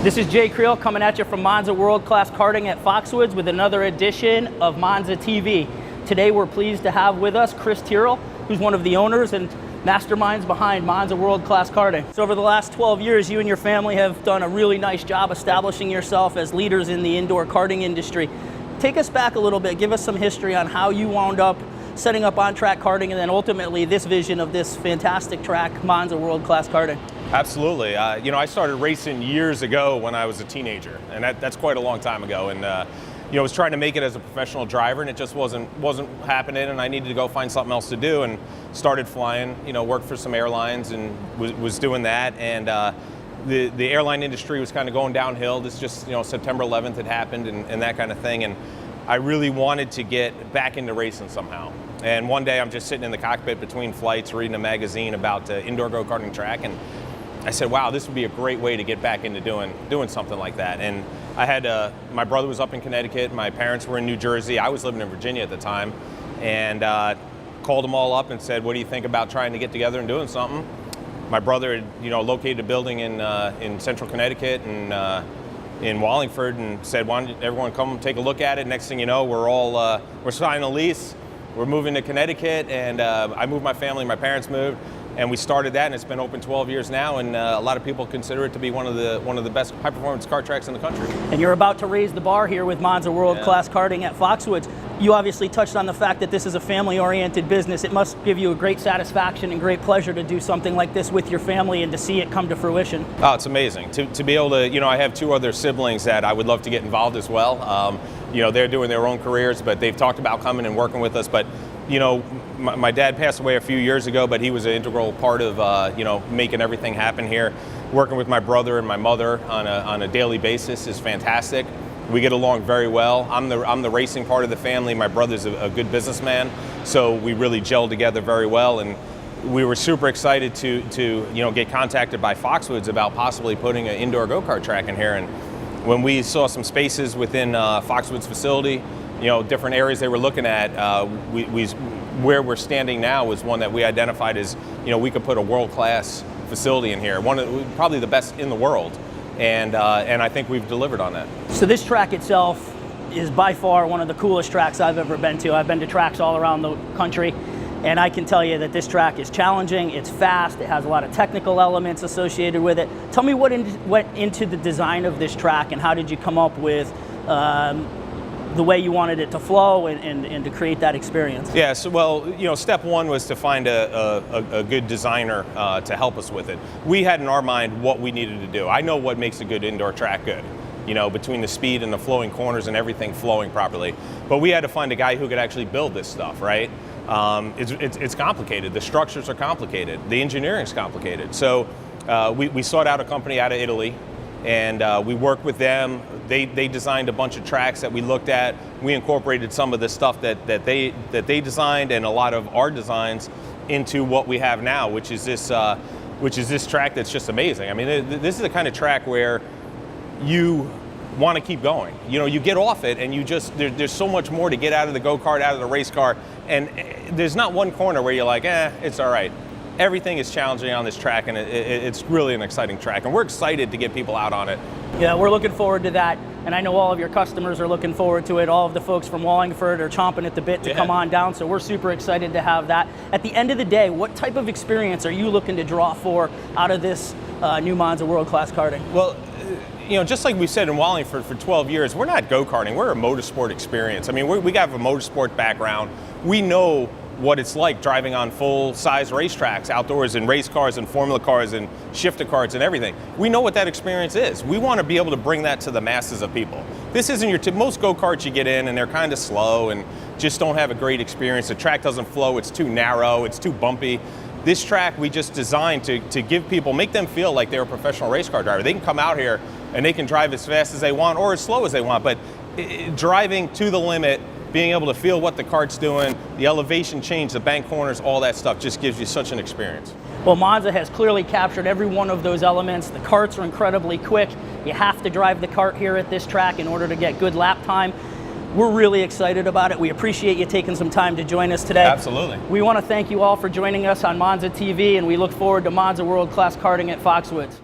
This is Jay Creel coming at you from Monza World Class Karting at Foxwoods with another edition of Monza TV. Today we're pleased to have with us Chris Tyrrel, who's one of the owners and masterminds behind Monza World Class Karting. So over the last 12 years, you and your family have done a really nice job establishing yourself as leaders in the indoor karting industry. Take us back a little bit, give us some history on how you wound up setting up on-track karting and then ultimately this vision of this fantastic track, Monza World Class Karting. Absolutely. I started racing years ago when I was a teenager, and that's quite a long time ago. And I was trying to make it as a professional driver, and it just wasn't happening. And I needed to go find something else to do, and started flying. Worked for some airlines, and was doing that. And the airline industry was kind of going downhill. This just September 11th had happened, and that kind of thing. And I really wanted to get back into racing somehow. And one day I'm just sitting in the cockpit between flights, reading a magazine about indoor go-karting track, and I said, wow, this would be a great way to get back into doing something like that. And I had, my brother was up in Connecticut, my parents were in New Jersey, I was living in Virginia at the time, and called them all up and said, what do you think about trying to get together and doing something? My brother had, located a building in central Connecticut and in Wallingford, and said, why don't everyone come take a look at it? Next thing you know, we're signing a lease, we're moving to Connecticut, and I moved my family, my parents moved. And we started that, and it's been open 12 years now, and a lot of people consider it to be one of the best high-performance kart tracks in the country. And you're about to raise the bar here with Monza World Class Karting at Foxwoods. You obviously touched on the fact that this is a family-oriented business. It must give you a great satisfaction and great pleasure to do something like this with your family and to see it come to fruition. Oh, it's amazing. To be able to, I have two other siblings that I would love to get involved as well. They're doing their own careers, but they've talked about coming and working with us. But my dad passed away a few years ago, but he was an integral part of making everything happen here. Working with my brother and my mother on a daily basis is fantastic. We get along very well. I'm the racing part of the family. My brother's a good businessman, so we really gel together very well. And we were super excited to get contacted by Foxwoods about possibly putting an indoor go-kart track in here. And when we saw some spaces within Foxwoods facility, different areas they were looking at, where we're standing now was one that we identified as, we could put a world-class facility in here, probably the best in the world, and I think we've delivered on that. So this track itself is by far one of the coolest tracks I've ever been to. I've been to tracks all around the country, and I can tell you that this track is challenging, it's fast, it has a lot of technical elements associated with it. Tell me what went into the design of this track, and how did you come up with the way you wanted it to flow and to create that experience? Yeah, so step one was to find a good designer to help us with it. We had in our mind what we needed to do. I know what makes a good indoor track good, between the speed and the flowing corners and everything flowing properly. But we had to find a guy who could actually build this stuff, right? It's complicated. The structures are complicated. The engineering's complicated. So we sought out a company out of Italy, and we worked with them. They designed a bunch of tracks that we looked at. We incorporated some of the stuff that they designed and a lot of our designs into what we have now, which is this track that's just amazing. I mean, this is the kind of track where you want to keep going. You get off it and there's so much more to get out of the go-kart, out of the race car, and there's not one corner where you're like, it's all right. Everything is challenging on this track, and it's really an exciting track, and we're excited to get people out on it. Yeah, we're looking forward to that, and I know all of your customers are looking forward to it. All of the folks from Wallingford are chomping at the bit to come on down, so we're super excited to have that. At the end of the day, what type of experience are you looking to draw for out of this new Monza World Class Karting? Well, just like we said in Wallingford for 12 years, we're not go-karting, we're a motorsport experience. I mean, we got a motorsport background. We know what it's like driving on full-size racetracks, outdoors in race cars and formula cars and shifter carts and everything. We know what that experience is. We want to be able to bring that to the masses of people. This isn't most go-karts you get in and they're kind of slow and just don't have a great experience. The track doesn't flow, it's too narrow, it's too bumpy. This track we just designed to give people, make them feel like they're a professional race car driver. They can come out here and they can drive as fast as they want or as slow as they want, but driving to the limit, being able to feel what the kart's doing, the elevation change, the bank corners, all that stuff just gives you such an experience. Well, Monza has clearly captured every one of those elements. The karts are incredibly quick. You have to drive the kart here at this track in order to get good lap time. We're really excited about it. We appreciate you taking some time to join us today. Absolutely. We want to thank you all for joining us on Monza TV, and we look forward to Monza World Class Karting at Foxwoods.